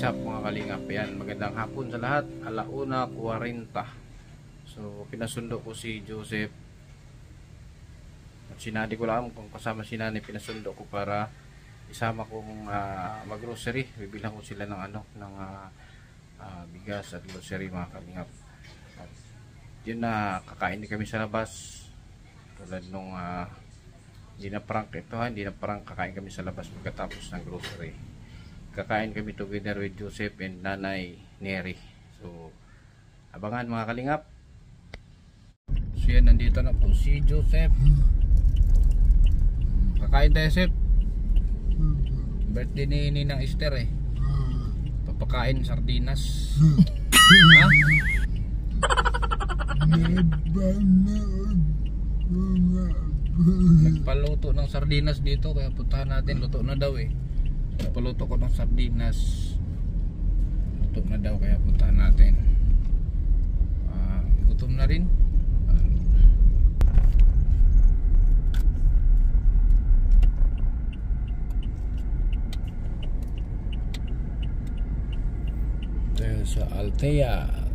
up mga kalingap? Yan, magandang hapon sa lahat. 1:40. So pinasundo ko si Joseph at sinadi ko lang kung kasama si Nani. Pinasundo ko para isama kong mag-grocery. Bibilang ko sila ng bigas at grocery mga kalingap. At yun na, kakain din kami sa labas tulad nung hindi na prank ito hindi na prank, kakain kami sa labas pagkatapos ng grocery. Kakain kami together with Joseph and Nanay Neri. So abangan mga kalingap. So yan, nandito na po si Joseph. Kakain tayo, Joseph. Birthday ni Ninang Esther eh. Papakain sardinas. Ha? Nagpaluto ng sardinas dito, kaya puntahan natin. Luto na daw eh. Nagpaluto ko ng sardinas. Luto na daw, kaya puntahan natin. Gutom na rin. Tayo sa Altea.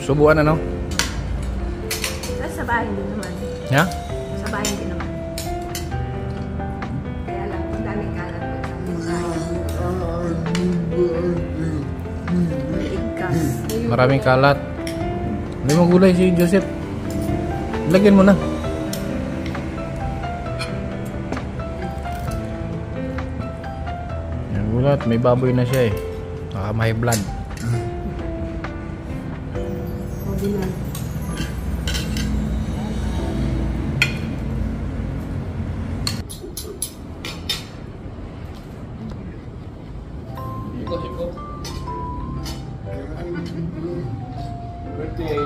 Subuan ano? Sa bahay din naman. Ya? Sa bahay din naman. Kaya lang, kung daming kalat ko sa igkas. Maraming kalat. Hindi mo gulay si Joseph. Lagyan mo na. Yan, gulat. May baboy na siya eh. Baka may blood. Birthday.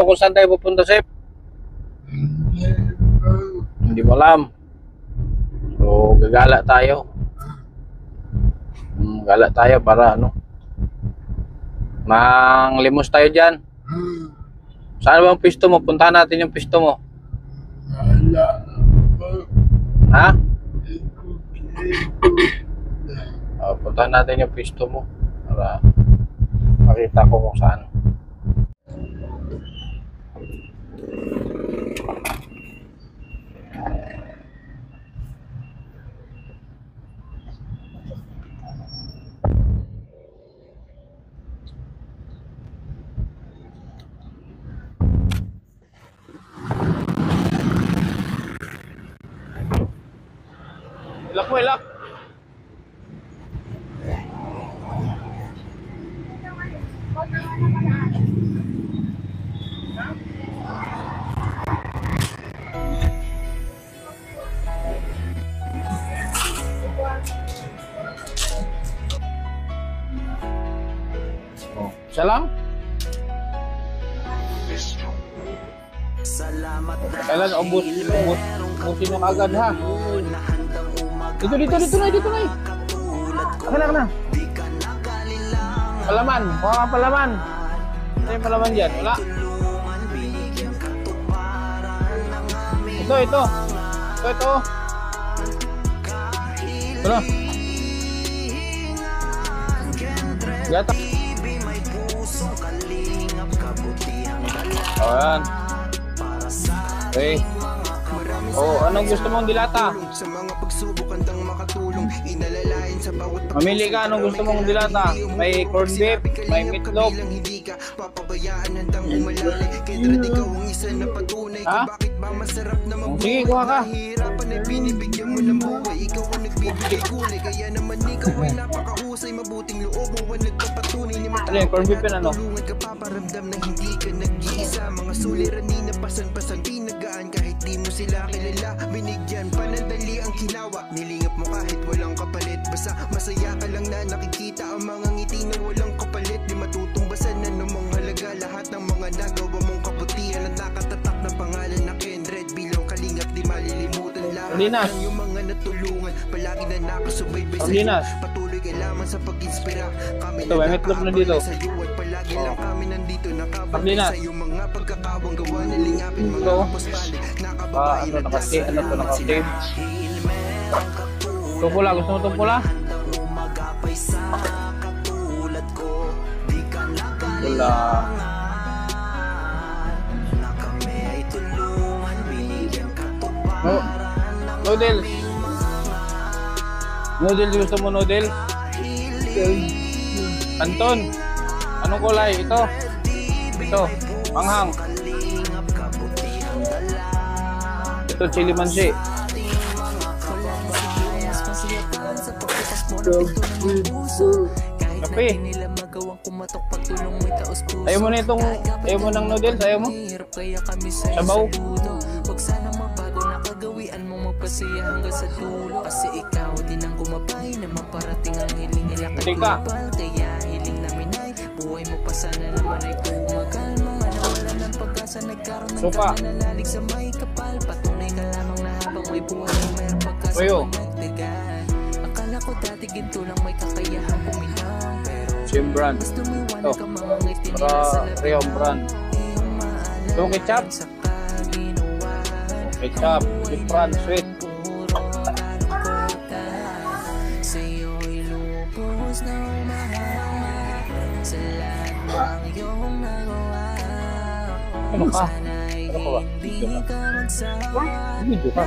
kung saan tayo pupunta, Sep? Hindi mo alam. So, gagala tayo. Gala tayo para ano? Manglimos tayo dyan. Saan ba ang pisto mo? Puntahan natin yung pisto mo. Ha? Puntahan natin yung pisto mo para makita ko kung saan. Ilak mo, ilak. Isa lang? Kailan ubusin mo kagad ha? Dito na. Akin na. Palaman, kuha ka palaman. Ano yung palaman dyan? Wala. Ito. Ito. Yata. O yan. Okay. Anong gusto mong dilata? Mamili ka, anong gusto mong dilata? May corned beef, may meatloaf. Ha? Sige, kuha ka. Ano yung corned beef yun ano? Mga suliranin na pasan-pasan pinagaan kahit di mo sila kilala. Binigyan panandali ang ginawa. Nilingap mo kahit walang kapalit. Basta masaya ka lang na nakikita ang mga ngiti na walang kapalit. Di matutumbasan na namang halaga lahat ng mga nagawa mong kabutihan at nakatatak na pangalan na Kendred. Bilang kalingap di malilimutan lahat ng yung mga natulungan. Palagi na nakasubaybay sa iyo. Patuloy kailangan sa pag-inspira. Kami na nakakabala sa iyo at palagi lang kami nandito nakabalik sa iyo. Mga pagkakawang gawa na lingapin mga kapos-bali. Nakababae na dasa na mga sila. Tupula, gusto mo tupula? Tupula. Noodles. Noodles, gusto mo noodles? Anton, anong kulay? Ito. Manghang. Ito, chili mansi. Kape. Ayaw mo na itong, ayaw mo ng noodles, ayaw mo? Sabaw. Huwag sanang mabago na kagawian mong magpasaya hanggang sa dulo. Kasi ikaw din ang gumabay na maparating ang hiling nila kumapal. Kaya hiling namin ay buhay mo pa sana naman ay kumagal. Mga nawala ng pag-asa nagkaroon ng kanalalig sa may kapal. Patunay ka lamang na habang may buhay mo mayroong pag-asa mo nagdagan. Akala ko dati ginto lang may kakayahang kumilang. Pero Simbrand. Gusto mo iwanan ka mga ngiti nila sa labing brand. Ito ketchup. Ketchup, Simbrand, sweet. Ano ka? Ano ka ba? Video ka? Video ka?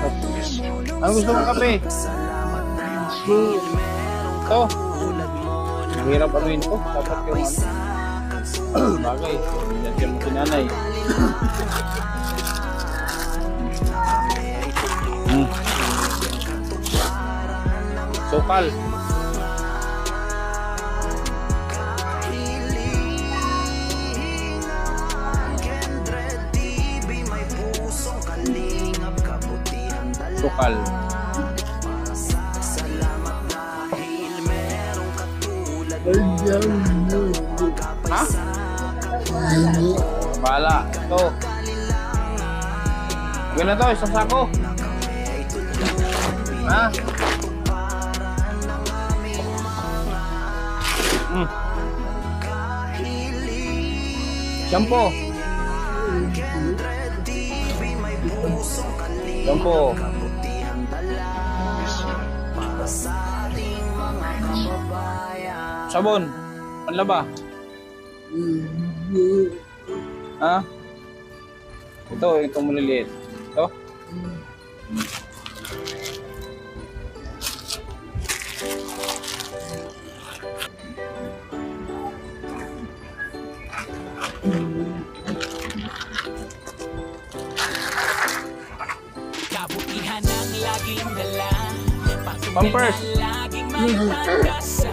Ano gusto mong kape? Ito. Mahirap anuin ko. Dapat yung ano. Bagay. Nandiyan mo sinanay. Sukal. Sukal. Ha? Bala. Ito. Okay na to, isang sako. Ha? Shampoo. Shampoo. Sabon. Panlaba. Ha? Ito, itong maliliit. Ito. Kabutihan ang laging dala, Pampers. laging may pag-asa.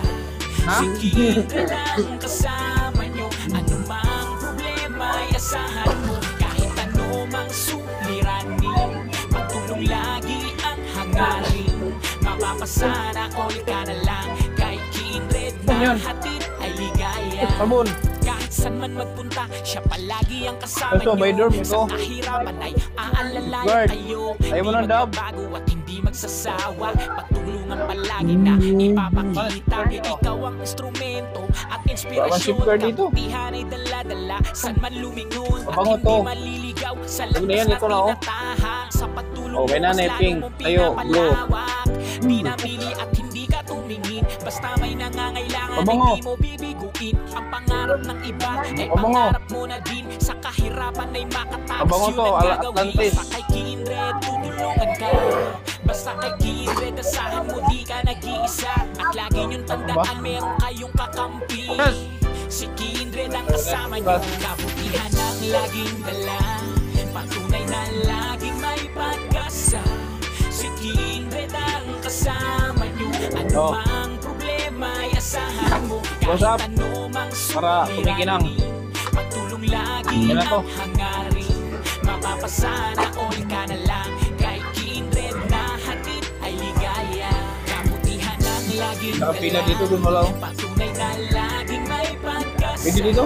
Ha? Sige ka lang kasama nyo, anumang problema ay asahan mo. Kahit anumang suliranin, pagtulong lagi ang hangarin. Mapapasana all ka na lang, kay Kindred na hatid ay ligaya. Sabon. Kahit saan man magpunta, siya palagi ang kasama Ito, by dorm, ito. Sa kahirapan ay aalala Guard. kayo. Ayaw mo ng dab. magbabago at hindi magsasawa. Pagtulungan palagi na ipapakita. Ikaw ang instrumento at Bawang inspirasyon. safeguard dito. Kabutihan ay dala-dala, saan man lumingon at Mabango hindi to. maliligaw. Sa Huwag na yan, lakas na ito na, oh. pinatahak, sa pagtulong Okay na, mo, mas Neping. lalo mong Tayo, blue. pinapalawak. Di namili at hindi ka tumingin, basta may nangangailangan ay Mabango. di mo bibiguin. Ang pangarap ng iba ay Mabango. pangarap mo na din. Sa kahirapan ay makatapos Mabango yun to, ang gagawin. Atlantis. Basta kay Kindred tutulungan ka. Basta kay Kindred asahan mo di ka nag-iisa. At lagi niyong tandaan meron kayong kakampi. Si Kindred ang kasama niyo, kabutihan ang laging dala, patunay na laging may pag-asa. Si Kindred ang kasama niyo, anumang problema ay asahan mo. What's up? Kahit anumang Para kumikinang. suliranin, pagtulong lagi Yan na to. ang hangarin. Mapapasana all ka na lang, kay Kindred na hatid ay ligaya. Kabutihan ang laging Nakapila dito, dun wala, oh. patunay na laging may pagkasa. Pwede dito?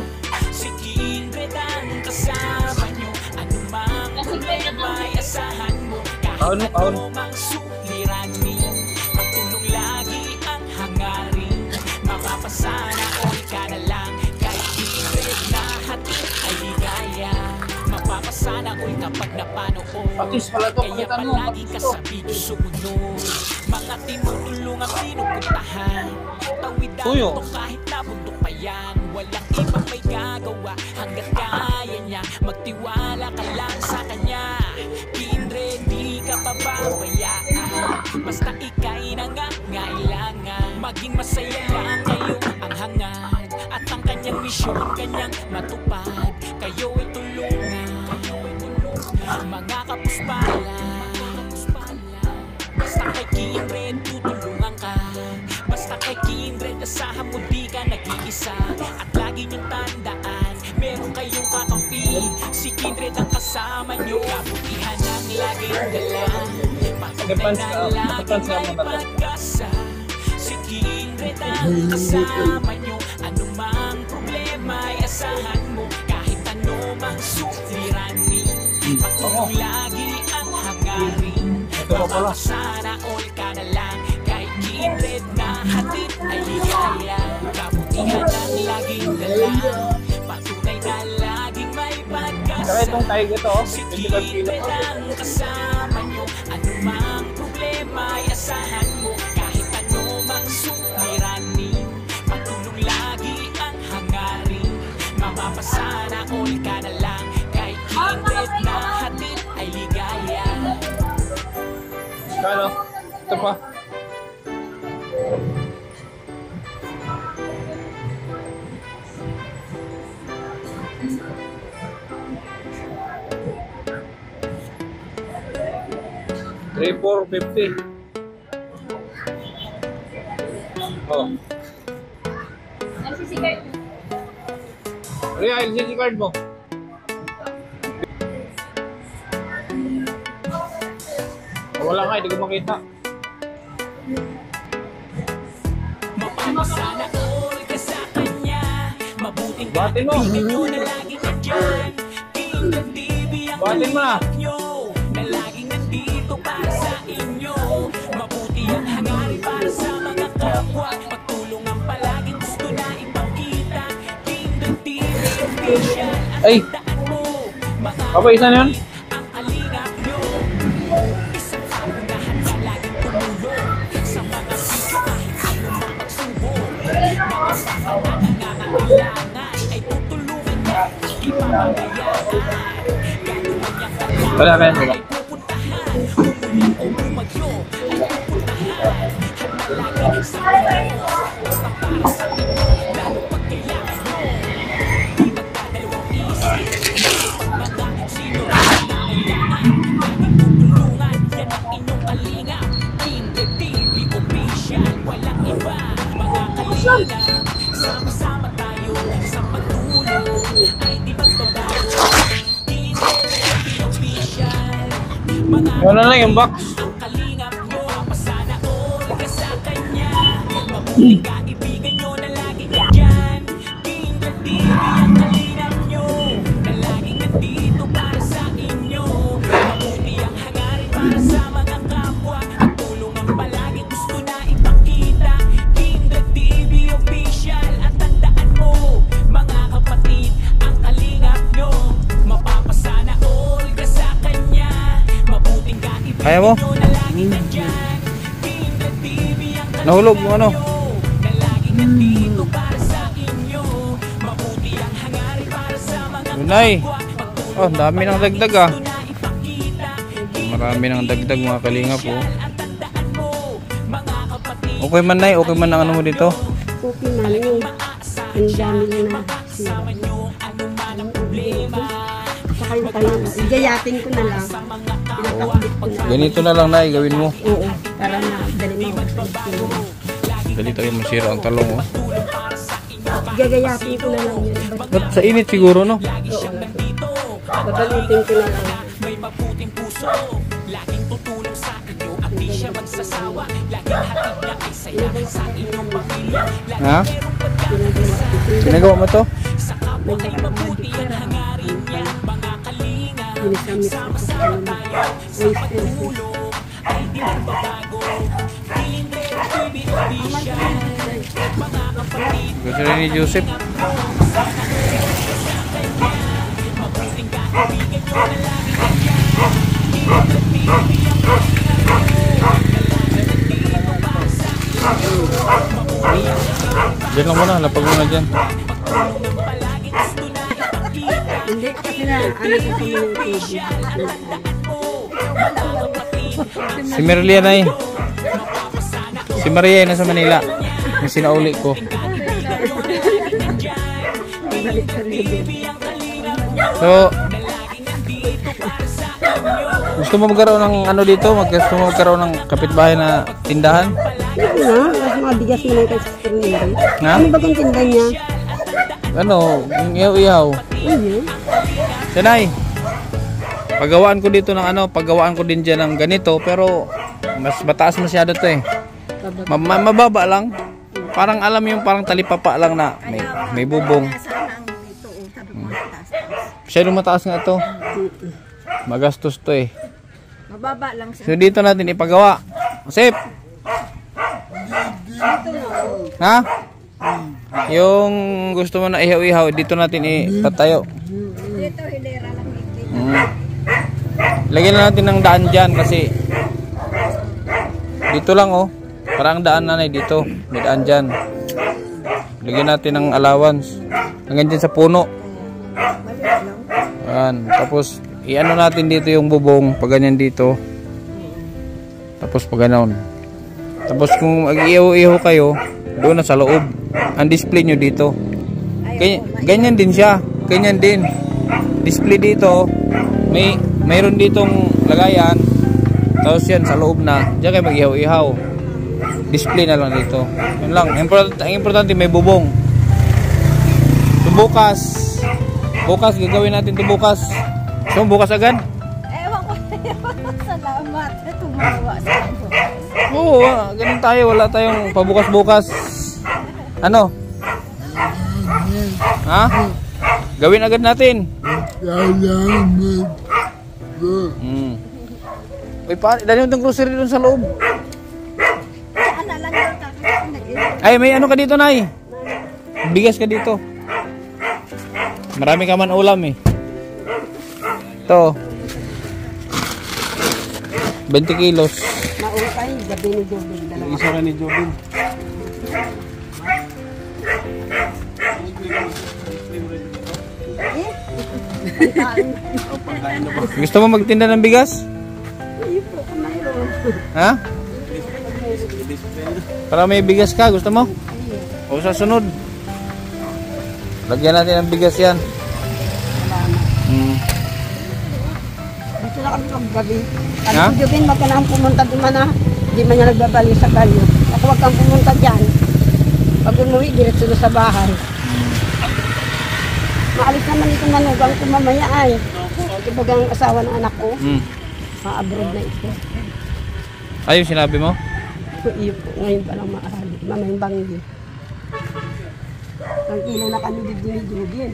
Si Kindred ang kasama nyo, anumang problema ay asahan mo. Kahit Ahon, ahon. anumang suliranin, pagtulong lagi ang hangarin. Mapapasana all ka na lang, kay Kindred na hatid ay ligaya. Mapapasana all kapag napanood. Patis pala to, Kaya kita mo, palagi ka patis to. sa video sumunod. Mga tinutulong ang pinupuntahan. Tawid Tuyo. to kahit nabundok pa yan. Walang ibang may gagawa hanggat kaya niya. Magtiwala ka lang sa kanya. Kindred, di ka pababayaan. Basta ika'y nangangailangan. Maging masaya lang kayo ang hangad. At ang kanyang misyon, kanyang matupad. Kayo ay tulungan. Mga kapuspala, basta kay Kindred tutulungan ka. Basta kay Kindred asahan mo di ka nag-iisa. At lagi niyong tandaan, meron kayong kakampi. Si Kindred ang kasama niyo, kabutihan ang laging dala, patunay na laging may pag-asa. Si Kindred ang kasama niyo, anumang problema ay asahan mo. Kahit anumang suliranin, pagtulong lagi ang hangarin. Mapapasana all ka na lang, kay Kindred na hatid ay ligaya. Kabutihan ang laging dala, patunay na laging may pag-asa. Saka itong tayo ito, oh. Si Pwede ka pila. Kindred ang kasama nyo, anumang problema ay asahan mo. Kahit anumang suliranin, pagtulong lagi ang hangarin. Mapapasana all ka na lang, kay Kindred na hatid ay ligaya. Kano? Ito pa. $3,450. Oh. Ria, LCD card mo. Wala nga, hindi ko makita. Mapapasana all ka sa kanya, mabuting Bati mo. kaibigan nyo na lagi nandyan. Buhatin mo na. Na laging nandito para sa inyo. Mabuti ang hangarin para sa mga kapwa. Pagtulungan palaging gusto na ipakita. Kingdom TV official. Ay! Papa, isa na yun? Ang alingap nyo. Isang kamunahan na laging tumulong. Sa mga video kahit ano mapagsubok. Nakasama na nangangailangan ay tutulungan niya. Ipapamayagan. Wala ka yan, wala. Sama-sama tayo sa pagtulong ay di magbabago. Wala na yung box. Ang kalingap nyo, pasana all ka sa kanya. Mabuting kaibigan nyo na laging nandyan. Kingdom TV ang kalingap nyo, na laging nandito para sa inyo. Mabuti ang hangarin para sa mga kapwa. At tulong ang palaging gusto na ipakita. Kingdom TV official. At tandaan mo, mga kapatid, ang kalingap nyo, mapapasana all ka sa kanya. Mabuting kaibigan Kaya mo? nyo na laging nandyan. Kingdom TV ang kalingap Nahulog mo ano? nyo, na laging nandito para sa inyo. Mabuti ang hangarin para sa mga Lunay. kapwa. Oh, dami ng dagdag ah. Gusto na ipakita. Marami ng dagdag mga kalingap oh. At tandaan mo, mga kapatid, Okay man nay, okay man ang ano mo dito. Okay man yun. Ang dami na sila. nyo anuman ang problema. Saka yung tanong, igayatin ko na lang. Pinakapit ko na. Ganito na lang nay, gawin mo. Oo, para na dali mo. Dali tayo masira ang talong oh. Gagayatin ko na lang yun. Ba't sa init siguro no? Babalitin ko na lang. May mabuting puso, laging tutulong sa inyo at di siya magsasawa. Laging hatid na ay saya sa inyong pamilya. Ha? Ginagawa mo to? Sa kapwa ay mabuti ang hangarin niya. Mga kalinga, Ginisamit ko sa kanila. sa pagtulong ay di magbabago. Kingdom TV official. Mga kapatid, Gusto rin ni Joseph. mabuting kaibigan nyo na laging nandyan. Kingdom TV ang kalingap nyo, na laging nandito para sa inyo. Mabuti ang Diyan lang muna, lapag muna dyan. pagtulong palagi gusto na ipakita. Hindi, kasi na, ano ko sa mga TV. Si Merlia na eh. Si Maria ay nasa Manila. Yung sinauli ko. Balik sa rin. So, gusto mo magkaroon ng ano dito? Gusto mo magkaroon ng kapitbahay na tindahan? Ano na, mas mga bigas mo lang kay Sister Mary. Ha? Ano ba kung tinda niya? Ano? Yung ihaw-ihaw. Sanay. Paggawaan ko dito ng ano, paggawaan ko din dyan ng ganito, pero mas mataas masyado to eh. Mababa lang. Parang alam yung parang talipapa lang na may bubong. Masyadong mataas nga to. Magastos to eh. Mababa lang siya. So dito natin ipagawa. Sip. Ha? Yung gusto mo na ihaw-ihaw, dito natin ipatayo. Dito, hilera lang dito. Lagyan na natin ng daan dyan kasi dito lang oh. Parang daan na dito. May daan dyan. Lagyan natin ng allowance. Hanggang dyan sa puno. Ayan. Tapos i-ano natin dito yung bubong. Pag ganyan dito. Tapos pag ganon. Tapos kung mag-ihaw-ihaw kayo, doon na sa loob. Ang display nyo dito. Ganyan din siya. Ganyan din. Display dito. Mayroon ditong lagayan. Tapos yan sa loob na. Diyan kayo mag-ihaw-ihaw. Display na lang dito. Yun lang. Ang importante may bubong. So bukas. Bukas gagawin natin ito bukas. So bukas agad? Ewan ko. Salamat. Tumawa sa ako. Oo, ganun tayo. Wala tayong pabukas-bukas. Ano? Ha? Gawin agad natin. Salamat po. Uy, dali mo itong grocery doon sa loob. Saan na lang yung kakasya? Ay, may ano ka dito, Nay? Bigas ka dito. Marami ka man ulam eh. Ito. 20 kilos. Mautay, gabi ni Jobin. Dalawa. Isa rin ni Jobin. Gusto mo magtinda ng bigas? Ayun po, kung mayroon. Ha? Para may bigas ka, gusto mo? O sa sunod. Lagyan natin ng bigas yan. Dito na kami paggabi. Ha? Sabi ko, Jobin, wag ka na pumunta doon na. Hindi man niya nagbabalik sa kalyo. Ako wag kang pumunta dyan. Pag umuwi, diretso na sa bahay. Maalis naman itong manugang ko mamaya ay. Ibagang asawa ng anak ko. Abroad na ito. Ayun, sinabi mo? Iyo po, ngayon pa lang maahali. Mamayang banggi. Ang kilo na kami dito ni Jobin.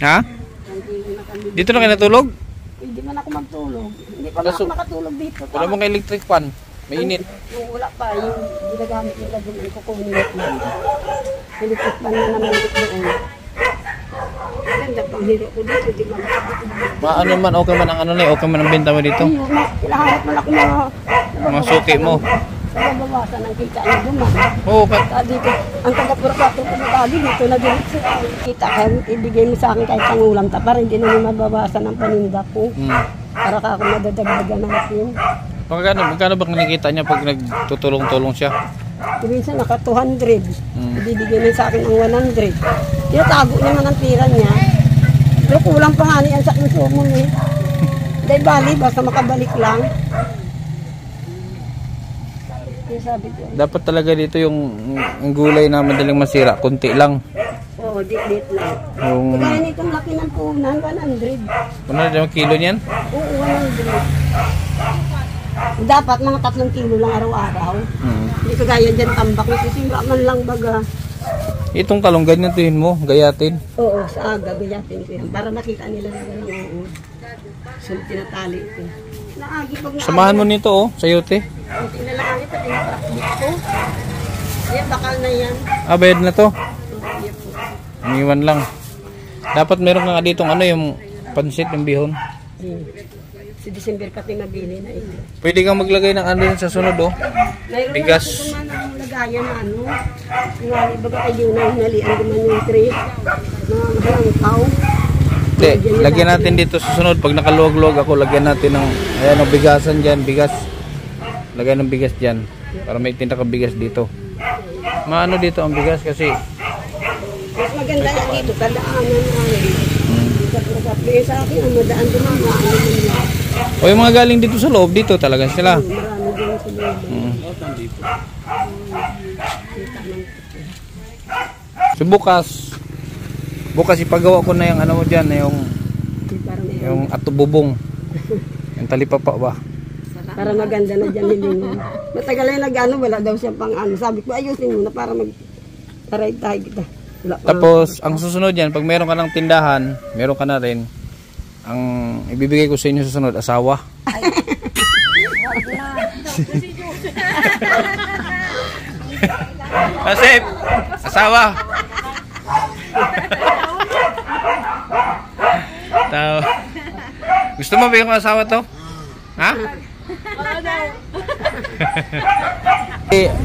Ha? Ang kilo na kami dito. Dito na kayo natulog? Hindi man ako magtulog. Hindi pa ako makatulog dito. Wala mong electric fan. May init. Yung wala pa, yung ginagamit nila doon, ang kukunin na. Electric fan na naman dito doon. Ganda pang hiro ko dito, di ba makabito. Ano man, okay man ang ano na, okay man ang benta mo dito. Ayun, ilahanap mo lang Mga suki mo. Nababawasan ang kita niya duman. Oo, Dito, ang taga-purpato ko na tabi, dito na dito. Kita, kaya ibigay mo sa akin kahit ang ulam tapar, hindi na mababawasan ang paninda ko. Para ka ako madadagdagan natin. Magkano ba kinikita niya pag nagtutulong-tulong siya? Minsan naka 200. Ibibigay niya sa akin ang 100. Tinatago niya man ang tira niya. Pero kulang pa nga niyan sa konsumo niya. Dahil bali, basta makabalik lang. Kaya sabi ko, Dapat talaga dito yung gulay na madaling masira, konti lang. oo, dit-dit lang. Yung Kaya nitong laki ng puhunan, 100. ano yung kilo niyan? Oo, 100. Dapat mga 3 kilo lang araw-araw. Hindi kagaya dyan tambak na sisimba man lang baga. Itong talong ganyan tuhin mo, gayatin. Oo, sa aga, gayatin ko yan. Para nakita nila na gano'n. Oo. So, tinatali ko. Naagi pag naagi. Samahan mo nito oh, sayote. Kunti na lang agit at inaprakbit ko. Yan, bakal na yan. Ah, bayad na to. Yan po. Iniwan lang. Dapat meron ka nga ditong ano yung pansit, yung bihon. Si December pati mabili na ito. Pwede kang maglagay ng ano din sa sunod oh. Mayroon Bigas. na ako naman ang lagayan na ano. Ngali baga kayo na hinalian naman yung tray. Mga halangkaw. Hindi, lagyan natin dito sa sunod. Pag nakaluwag-luwag ako, lagyan natin ng ayan o bigasan dyan, bigas. Lagyan ng bigas dyan. Para may tinta ka bigas dito. Maano dito ang bigas kasi Mas maganda yan dito, kadaanan namin. Kaya sa akin, ang madaan din ang maano nila. o yung mga galing dito sa loob, dito talaga sila. Marami din sa loob. So bukas ipagawa ko na yung ano mo dyan, yung atububong. Yung talipapa ba? Para maganda na dyan nilingon. Matagal na nag-ano, wala daw siya pang ano. Sabi ko, ayusin mo na para mag-taray-taray kita. Wala pa. Tapos, ang susunod yan, pag meron ka ng tindahan, meron ka na rin, ang ibibigay ko sa inyo susunod, asawa. Asip! Asawa! Tao. Gusto mo ba yung asawa to? Ha?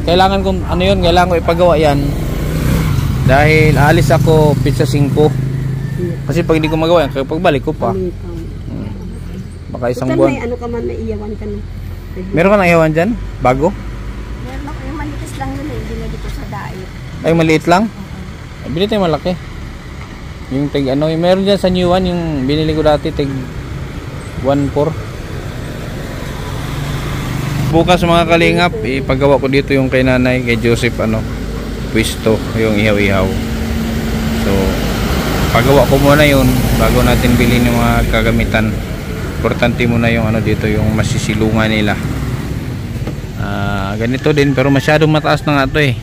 Kailangan kong ano yun, kailangan ko ipagawa yan. Dahil aalis ako pizza 5. Kasi pag hindi ko magawa yan, kapag balik ko pa. Baka isang buwan. May ano ka man, may iyawan ka na. Meron ka nang iyawan dyan? Bago? Meron ako, yung manitis lang yun eh, hindi na dito sa diet. Ay, maliit lang? Ay, binili tayo malaki. Yung tig ano, yung meron dyan sa new one, yung binili ko dati, tig 1.4. Bukas mga kalingap, ipagawa ko dito yung kay nanay, kay Joseph, ano, pwesto, yung ihaw-ihaw. So, pagawa ko muna yun, bago natin bilhin yung mga kagamitan. Importante muna yung ano dito, yung masisilungan nila. Ganito din, pero masyadong mataas na nga ito eh.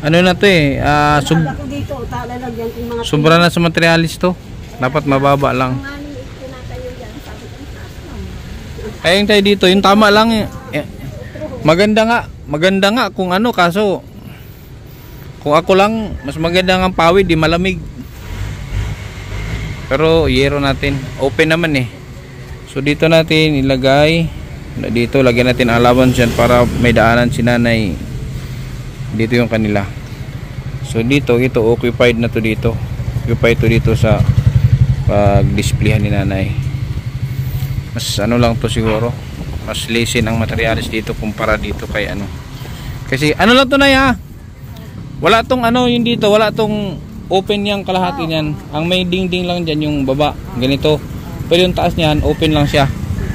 ano na to eh, Kala ko dito, talalagyan yung mga sobra na sa materialis to. Dapat mababa lang. Ayun tayo dito, yung tama lang eh. Maganda nga kung ano, kaso kung ako lang, mas maganda nga ang pawid, di malamig. Pero yero natin, open naman eh. So dito natin ilagay, dito lagyan natin allowance dyan para may daanan si nanay. Dito yung kanila. So dito, ito occupied na to dito. Occupied to dito sa pag-displayhan ni nanay. Mas ano lang to siguro, mas lesin ang materialis dito kumpara dito kay ano. Kasi ano lang to na ya, wala tong ano yung dito, wala tong open yang kalahati niyan. Ang may dingding lang dyan yung baba, ganito. Pero yung taas niyan, open lang siya.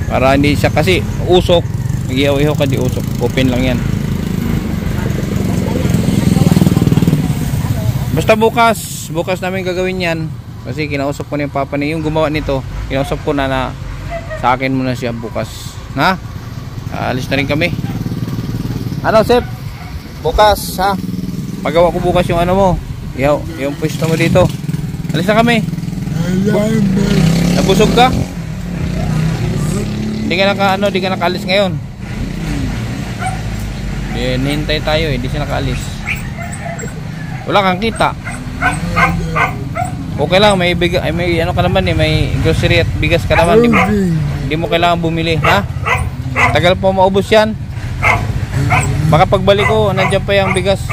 Para hindi siya kasi usok, nag-ihaw-ihaw ka di usok, open lang yan. Basta bukas namin gagawin yan. Kasi kinausap ko na yung papa niya, yung gumawa nito, kinausap ko na sa akin muna siya bukas. Ha? Alis na rin kami. Ano, Sep? Bukas, ha? Pagawa ko bukas yung ano mo. Yung pwesto mo dito. Alis na kami. Nabusog ka? Hindi ka nakaalis ngayon. Hinihintay tayo eh, hindi siya nakaalis. Wala kang kita. Okay lang, may ano ka naman eh, may grocery at bigas ka naman. Hindi mo kailangan bumili, ha? Tagal po maubos yan. Baka pagbalik ko, nandiyan pa yung bigas.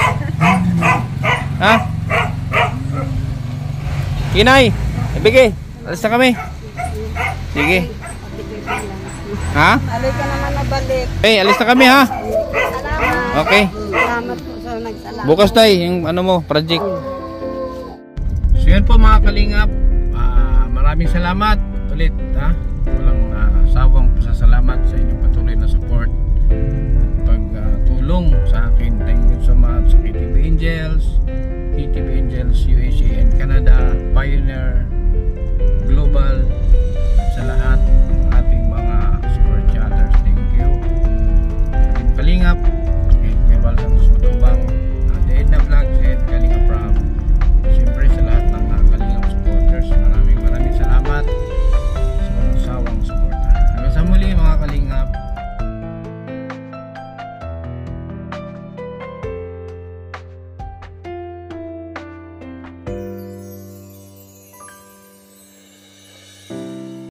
Ha? Inay, ibigay. Alis na kami. Sige. Ha? Balik ka naman na balik. Hey, alis na kami ha. Salamat. Okay. Salamat po sa nagsalamat. Bukas tayo yung ano mo, project. So yan po mga kalingap. Maraming salamat ulit ha.